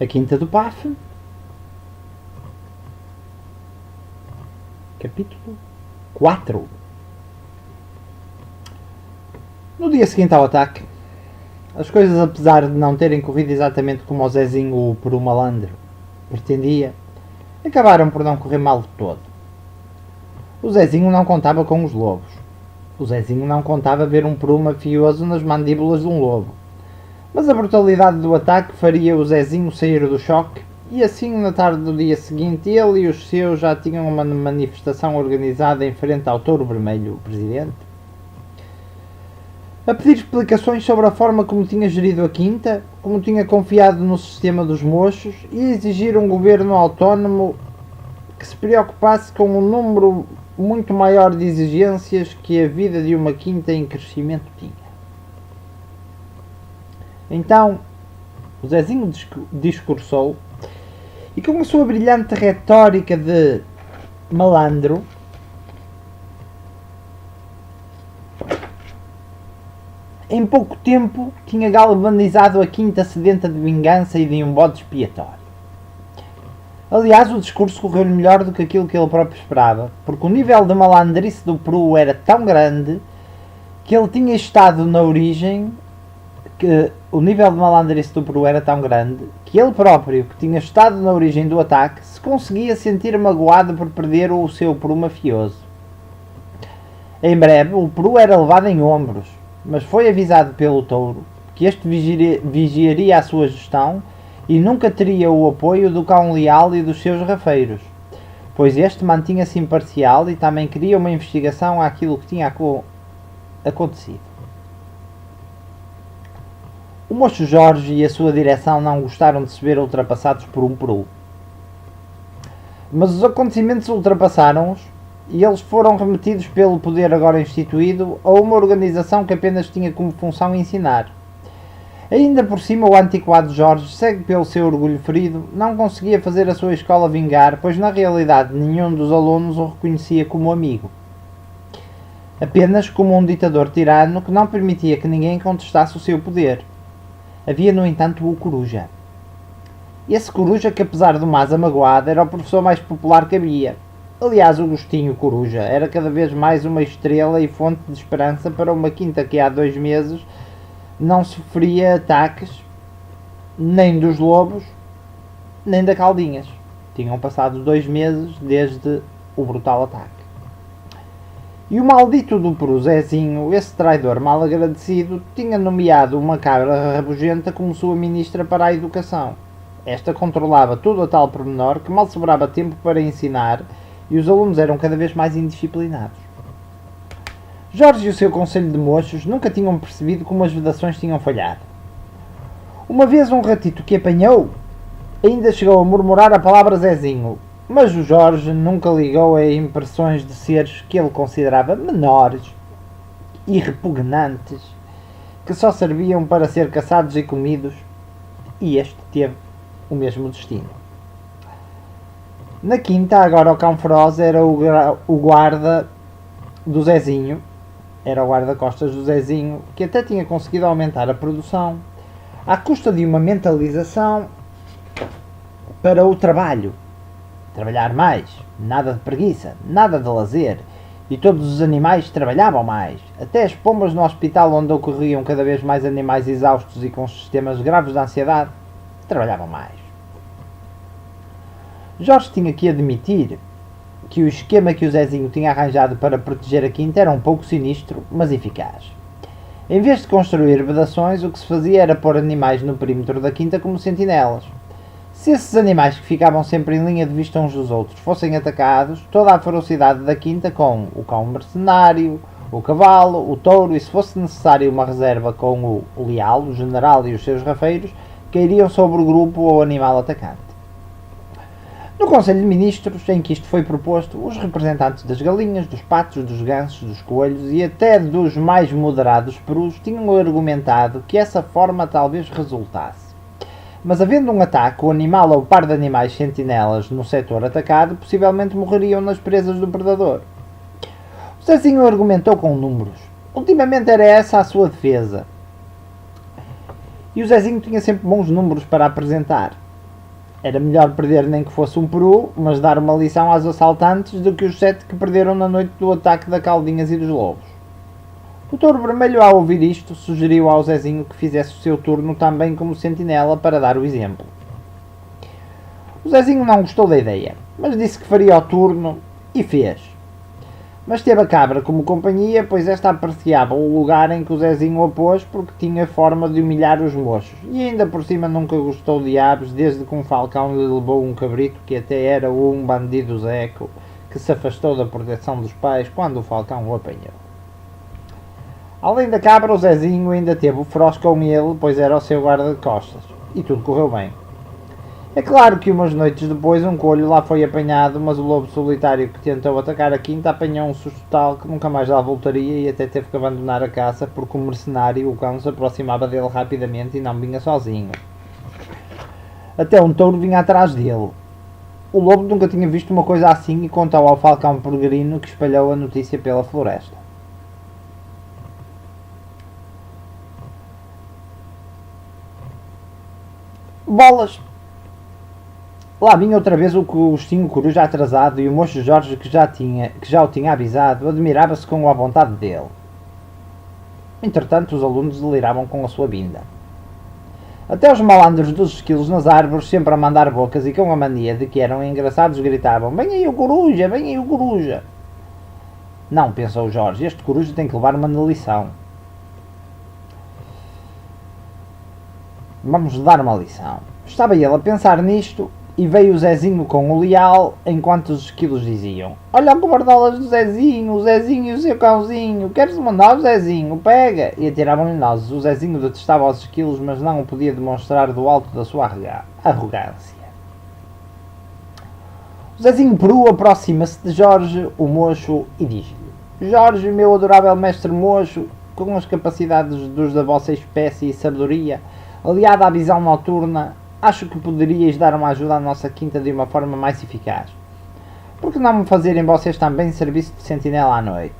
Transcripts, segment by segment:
A Quinta do Paf, capítulo 4. No dia seguinte ao ataque, as coisas, apesar de não terem corrido exatamente como o Zezinho, o peru malandro, pretendia, acabaram por não correr mal de todo. O Zezinho não contava com os lobos. O Zezinho não contava ver um peru mafioso nas mandíbulas de um lobo. Mas a brutalidade do ataque faria o Zezinho sair do choque, e assim, na tarde do dia seguinte, ele e os seus já tinham uma manifestação organizada em frente ao Touro Vermelho, o presidente, a pedir explicações sobre a forma como tinha gerido a quinta, como tinha confiado no sistema dos mochos, e exigir um governo autónomo que se preocupasse com um número muito maior de exigências que a vida de uma quinta em crescimento tinha. Então, o Zezinho discursou, e com a sua brilhante retórica de malandro, em pouco tempo tinha galvanizado a quinta sedenta de vingança e de um bode expiatório. Aliás, o discurso correu-lhe melhor do que aquilo que ele próprio esperava, porque o nível de malandrice do Peru era tão grande que ele tinha estado na origem, que ele próprio, que tinha estado na origem do ataque, se conseguia sentir magoado por perder o seu Peru mafioso. Em breve, o Peru era levado em ombros, mas foi avisado pelo Touro que este vigiaria a sua gestão e nunca teria o apoio do cão leal e dos seus rafeiros, pois este mantinha-se imparcial e também queria uma investigação àquilo que tinha acontecido. O moço Jorge e a sua direção não gostaram de se ver ultrapassados por um Peru. Mas os acontecimentos ultrapassaram-os e eles foram remetidos pelo poder agora instituído a uma organização que apenas tinha como função ensinar. Ainda por cima, o antiquado Jorge, cego pelo seu orgulho ferido, não conseguia fazer a sua escola vingar, pois na realidade nenhum dos alunos o reconhecia como amigo. Apenas como um ditador tirano que não permitia que ninguém contestasse o seu poder. Havia, no entanto, o Coruja. Esse Coruja que, apesar de uma asa magoada, era o professor mais popular que havia. Aliás, o Agostinho Coruja era cada vez mais uma estrela e fonte de esperança para uma quinta que há 2 meses não sofria ataques nem dos lobos nem da Caldinhas. Tinham passado 2 meses desde o brutal ataque. E o maldito do Peru Zezinho, esse traidor mal agradecido, tinha nomeado uma cabra rabugenta como sua ministra para a educação. Esta controlava tudo a tal pormenor que mal sobrava tempo para ensinar e os alunos eram cada vez mais indisciplinados. Jorge e o seu conselho de mochos nunca tinham percebido como as vedações tinham falhado. Uma vez um ratito que apanhou ainda chegou a murmurar a palavra Zezinho, mas o Jorge nunca ligou a impressões de seres que ele considerava menores e repugnantes, que só serviam para ser caçados e comidos, e este teve o mesmo destino. Na quinta, agora o cão feroz era o guarda do Zezinho, era o guarda-costas do Zezinho, que até tinha conseguido aumentar a produção, à custa de uma mentalização para o trabalho. Trabalhar mais, nada de preguiça, nada de lazer, e todos os animais trabalhavam mais, até as pombas no hospital onde ocorriam cada vez mais animais exaustos e com sistemas graves de ansiedade, trabalhavam mais. Jorge tinha que admitir que o esquema que o Zezinho tinha arranjado para proteger a quinta era um pouco sinistro, mas eficaz. Em vez de construir vedações, o que se fazia era pôr animais no perímetro da quinta como sentinelas. Se esses animais que ficavam sempre em linha de vista uns dos outros fossem atacados, toda a ferocidade da quinta com o cão mercenário, o cavalo, o touro e, se fosse necessário, uma reserva com o leal, o general e os seus rafeiros, cairiam sobre o grupo ou animal atacante. No Conselho de Ministros, em que isto foi proposto, os representantes das galinhas, dos patos, dos gansos, dos coelhos e até dos mais moderados perus tinham argumentado que essa forma talvez resultasse. Mas havendo um ataque, o animal ou par de animais sentinelas no setor atacado possivelmente morreriam nas presas do predador. O Zezinho argumentou com números. Ultimamente era essa a sua defesa. E o Zezinho tinha sempre bons números para apresentar. Era melhor perder nem que fosse um peru, mas dar uma lição aos assaltantes do que os 7 que perderam na noite do ataque da Caldinhas e dos Lobos. O Touro Vermelho, ao ouvir isto, sugeriu ao Zezinho que fizesse o seu turno também como sentinela para dar o exemplo. O Zezinho não gostou da ideia, mas disse que faria o turno e fez. Mas teve a cabra como companhia, pois esta apreciava o lugar em que o Zezinho a pôs porque tinha forma de humilhar os moços. E ainda por cima nunca gostou de aves desde que um falcão lhe levou um cabrito que até era um bandido zeco que se afastou da proteção dos pais quando o falcão o apanhou. Além da cabra, o Zezinho ainda teve o Feroz com ele, pois era o seu guarda-costas. E tudo correu bem. É claro que umas noites depois um coelho lá foi apanhado, mas o lobo solitário que tentou atacar a quinta apanhou um susto tal que nunca mais lá voltaria e até teve que abandonar a caça porque o mercenário, o cão, se aproximava dele rapidamente e não vinha sozinho. Até um touro vinha atrás dele. O lobo nunca tinha visto uma coisa assim e contou ao falcão peregrino que espalhou a notícia pela floresta. Bolas! Lá vinha outra vez o Agostinho Coruja atrasado e o moço Jorge, que já o tinha avisado, admirava-se com a vontade dele. Entretanto, os alunos deliravam com a sua vinda. Até os malandros dos esquilos nas árvores, sempre a mandar bocas e com a mania de que eram engraçados, gritavam: "Vem aí o Coruja! Vem aí o Coruja!" Não, pensou Jorge, este Coruja tem que levar uma lição. Vamos dar uma lição. Estava ele a pensar nisto e veio o Zezinho com o leal, enquanto os esquilos diziam: "Olha o cobardolas do Zezinho, o Zezinho e o seu cãozinho, queres uma nós, Zezinho? Pega!" E atiravam-lhe nozes. O Zezinho detestava os esquilos, mas não o podia demonstrar do alto da sua arrogância. O Zezinho Peru aproxima-se de Jorge, o mocho, e diz-lhe: "Jorge, meu adorável mestre mocho, com as capacidades dos da vossa espécie e sabedoria, aliada à visão noturna, acho que poderíeis dar uma ajuda à nossa quinta de uma forma mais eficaz. Por que não me fazerem vocês também serviço de sentinela à noite?"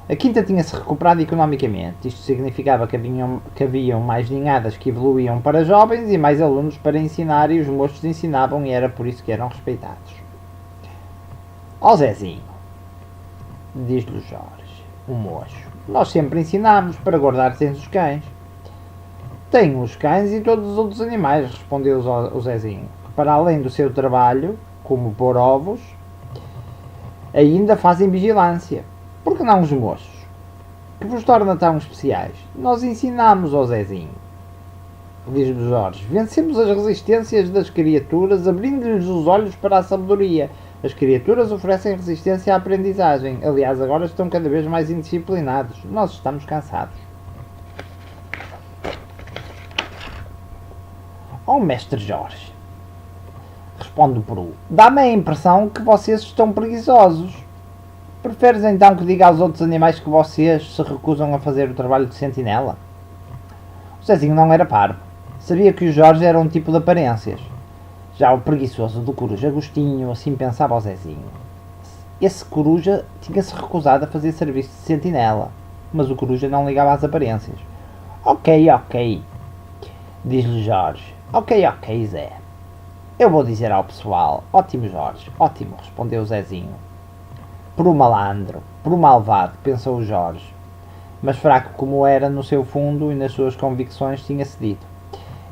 A quinta tinha-se recuperado economicamente. Isto significava que haviam mais ninhadas que evoluíam para jovens e mais alunos para ensinar, e os moços ensinavam, e era por isso que eram respeitados. "Ó Zezinho", diz-lhe Jorge, o moço, "nós sempre ensinamos para guardar tens os cães." "Tenho os cães e todos os outros animais", respondeu o Zezinho, "que para além do seu trabalho, como pôr ovos, ainda fazem vigilância. Por que não os moços? Que vos torna tão especiais? Nós ensinamos ao Zezinho." Diz-lhe Jorge: "Vencemos as resistências das criaturas, abrindo-lhes os olhos para a sabedoria. As criaturas oferecem resistência à aprendizagem. Aliás, agora estão cada vez mais indisciplinados. Nós estamos cansados." "Oh, mestre Jorge", responde o Peru, "dá-me a impressão que vocês estão preguiçosos. Preferes então que diga aos outros animais que vocês se recusam a fazer o trabalho de sentinela?" O Zezinho não era parvo. Sabia que o Jorge era um tipo de aparências. Já o preguiçoso do Coruja Agostinho, assim pensava o Zezinho. Esse Coruja tinha-se recusado a fazer serviço de sentinela, mas o Coruja não ligava às aparências. Ok, diz-lhe Jorge. Ok, Zé. Eu vou dizer ao pessoal. Ótimo, Jorge, ótimo, respondeu Zezinho. Por um malandro, por um malvado, pensou o Jorge. Mas fraco como era no seu fundo e nas suas convicções, tinha-se dito.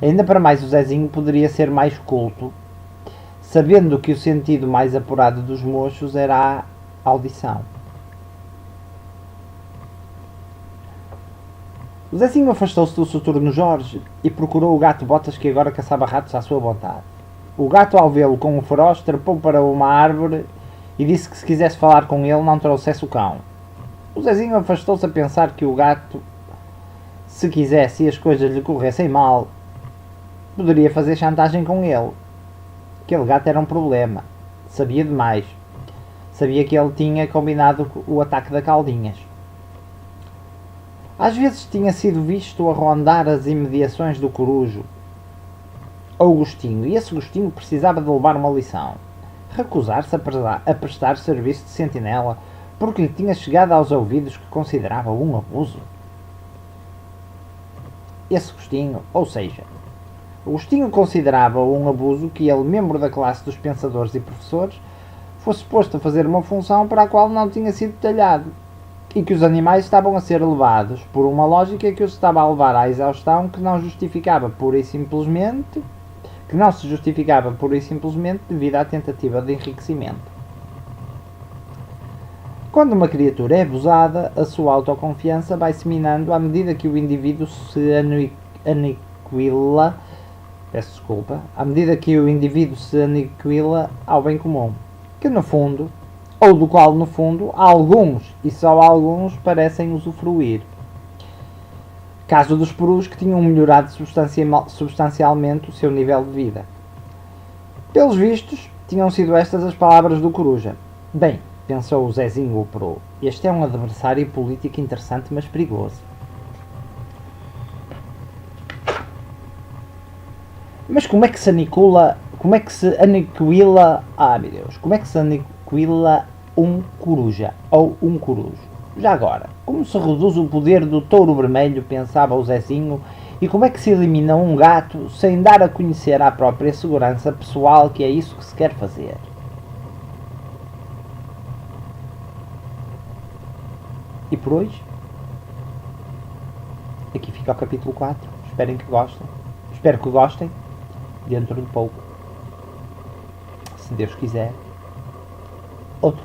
Ainda para mais, o Zezinho poderia ser mais culto, sabendo que o sentido mais apurado dos mochos era a audição. O Zezinho afastou-se do soturno Jorge e procurou o gato Botas, que agora caçava ratos à sua vontade. O gato, ao vê-lo com um feroz, trepou para uma árvore e disse que se quisesse falar com ele não trouxesse o cão. O Zezinho afastou-se a pensar que o gato, se quisesse e as coisas lhe corressem mal, poderia fazer chantagem com ele. Aquele gato era um problema. Sabia demais. Sabia que ele tinha combinado o ataque da Caldinhas. Às vezes tinha sido visto a rondar as imediações do Corujo ou Agostinho, e esse Agostinho precisava de levar uma lição. Recusar-se a prestar serviço de sentinela porque lhe tinha chegado aos ouvidos que considerava um abuso. Esse Agostinho, ou seja, o Agostinho considerava um abuso que ele, membro da classe dos pensadores e professores, fosse posto a fazer uma função para a qual não tinha sido detalhado, e que os animais estavam a ser levados por uma lógica que os estava a levar à exaustão que não se justificava pura e simplesmente devido à tentativa de enriquecimento. Quando uma criatura é abusada, a sua autoconfiança vai-se minando à medida que o indivíduo se aniquila ao bem comum, que no fundo, ou do qual no fundo, alguns e só alguns parecem usufruir. Caso dos perus que tinham melhorado substancialmente o seu nível de vida. Pelos vistos, tinham sido estas as palavras do coruja. Bem, pensou o Zezinho o peru, este é um adversário político interessante, mas perigoso. Mas como é que se aniquila um coruja ou um corujo? Já agora, como se reduz o poder do touro vermelho, pensava o Zezinho, e como é que se elimina um gato sem dar a conhecer à própria segurança pessoal que é isso que se quer fazer? E por hoje, aqui fica o capítulo 4. Espero que gostem. Dentro de pouco, se Deus quiser, outro